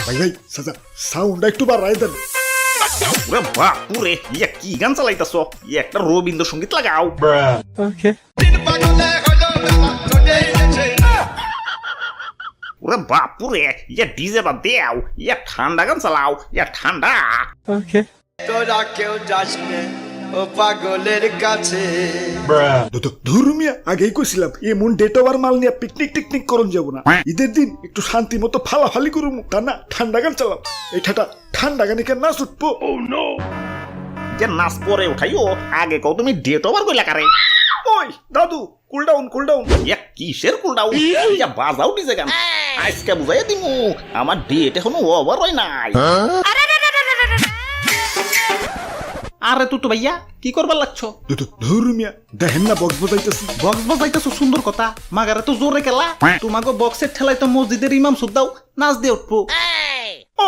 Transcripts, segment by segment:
ভাই ভাই সাউন্ডটা একটু বাড়াই দেন। ওরে বাপুরে, ইয়া কি গান চালাইতাছ? একটা রবীন্দ্রসঙ্গীত লাগাও। ওরে বাপুরে, ইয়া ডিজে বাদ দেও, ইয়া ঠান্ডা গান চালাও, ইয়া ঠান্ডা। তোরা কেউ যাস নে ও পাগলের কাছে। ধর্মিয়া আগেই কইছিলাম এমন ডেট ওভার মাল নিয়ে পিকনিক টিকনিক করুন যাবো না। ঈদের দিন একটু শান্তি মতো ফালাফালি করুম, তা না ঠান্ডা গান চালাম। এটা ঠান্ডা গানে কেন নাচ উঠবো? যে নাচ পরে উঠাইও, আগে কও তুমি ডেট ওভার কইলা কারে? ওই দাদু কুল ডাউন কুল ডাউন। ইয়া কিসের কুলডাউন? ইয়া বাজাও ডিজে গান। আজকে বুঝাইয়া দিমু আমার ডেট এখনো ওভার হয় নাই। আরে তুই তো ভাইয়া কি করবার লাগছো? ধর্মিয়া দেখেন না বক্স বাজাইতেছি। বক্স বাজাইতেছো সুন্দর কথা, মাগারে তো জোরে খেলা। তোমাকে বক্সের ঠেলাই তো মসজিদের ইমাম সুদ্দাও নাচ দিয়ে উঠবো।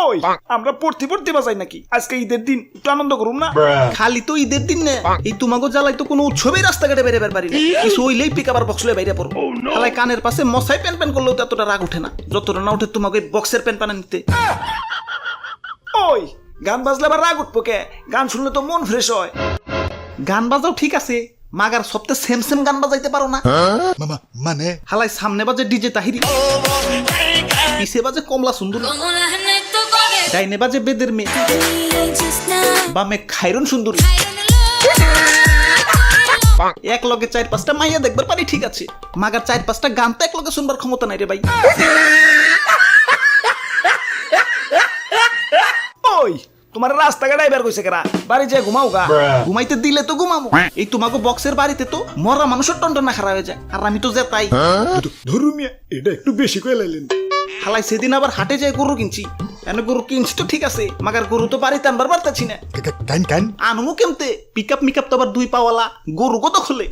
ওই আমরা পড়তে পড়তে বাজাই নাকি? আজকে ঈদের দিন একটু আনন্দ করুম না? খালি তো ঈদের দিন না, এই তোমাকে জ্বালাই তো কোনো উৎসবেই রাস্তাঘাটে বেরোবার পারি না। কিছু হইলেই পিক আবার বক্স লয়ে বাইরে পড়ো। খালাই কানের পাশে মশাই প্যান প্যান করলেও তো এতটা রাগ উঠে না, যতটা না উঠে তোমাকে বক্সের প্যান প্যান নিতে। ওই গান বাজলে আবার রাগ উঠবো কে? গান শুনলে তো মন ফ্রেশ হয়। গান বাজাও ঠিক আছে, মাগার সপ্তাহে সেম সেম গান বাজাইতে পারো না? মামা মানে হালাই সামনে বাজে ডিজে তাহিরি, পিছে বাজে কমলা সুন্দর, ডাইনে বাজে বেদের মেয়ে, বামে খাইরন সুন্দরী। এক লগে 4-5টা মাইয়া দেখবার পারি ঠিক আছে, মাগার 4-5টা গান তো এক লগে শুনবার ক্ষমতা নাই রে ভাই। ওই তোমার রাস্তাঘাট আইবার কইছে কেরা? বাড়ি যায় ঘুমাও গা। ঘুমাইতে দিলে তো ঘুমামো, এই তোমাকে বক্সের বাড়িতে তো মরা মানুষের টন্টনা খারাপ হয়ে যায়, আর আমি তো যে তাই। ধর্মিয়া এটা একটু বেশি কয়ে লাইলেন। হালাই সেদিন আবার হাটে যায় গরু কিনছি, এনে গরু কিনছি তো ঠিক আছে, মাগার গরু তো বাড়িতে আনবার পারতাছি না। কান কান আনমু কেমতে? পিকআপ মিকআপ তো আবার 2 পাওয়ালা, গরু কত খোলে।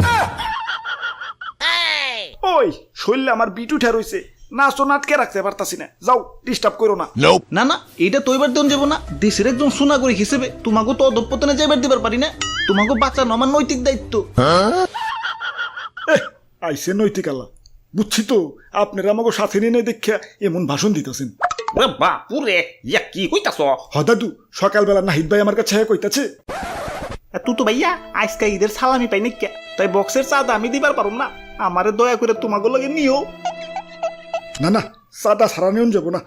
ওই শরীরে আমার বিট উঠে রইছে, নাচো নাটকে রাখতে পারতাছি না। যাও ডিস্টার্ব করো না। না না, এইটা তো এবার দেন যাবো না। দেশের একজন সোনাগরি হিসেবে তোমাকে তো অধঃপতনে যাইবার দিবার পারি না। তোমাকে বাঁচানো আমার নৈতিক দায়িত্ব। আইসে নৈতিক আল্লাহ, বুঝছি তো আপনারা আমাকে সাথে নিয়ে দেখা এমন ভাষণ দিতেছেন। ওরে বাপুরে, ইয়া কি কইতাছ? দাদু সকালবেলা নাহিদ ভাই আমার কাছে কইতাছে তুই তো ভাইয়া আজকে ঈদের সালামি পাই নাকি, তাই বক্সের চাঁদা আমি দিবার পারুম না, আমারে দয়া করে তোমাকে লগে নিও। না না সাদা সারা নিয়ন যাবো না।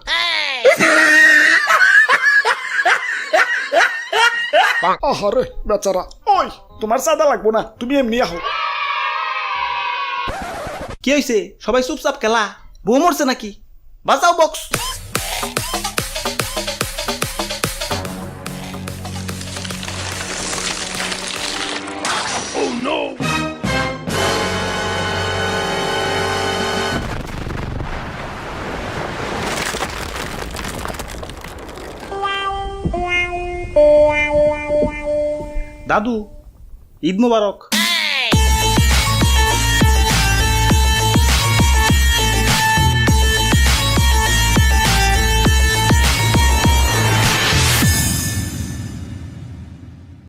আহারে বেচারা, ওই তোমার সাদা লাগবো না, তুমি এমনি আহো। কি হয়েছে? সবাই চুপচাপ খেলা, বউ মরছে নাকি? বাজাও বক্স। দাদু ঈদ মোবারক।